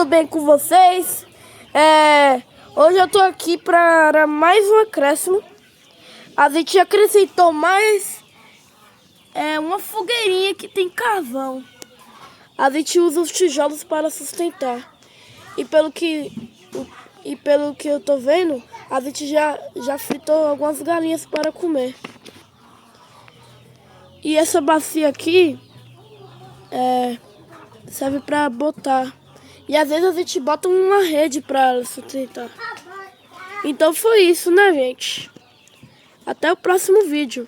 tudo bem com vocês? Hoje eu tô aqui para mais um acréscimo. A gente acrescentou mais uma fogueirinha que tem carvão. A gente usa os tijolos para sustentar. E pelo que eu tô vendo, a gente já fritou algumas galinhas para comer. E essa bacia aqui serve para botar. E às vezes a gente bota uma rede para sustentar. Então foi isso, né, gente? Até o próximo vídeo.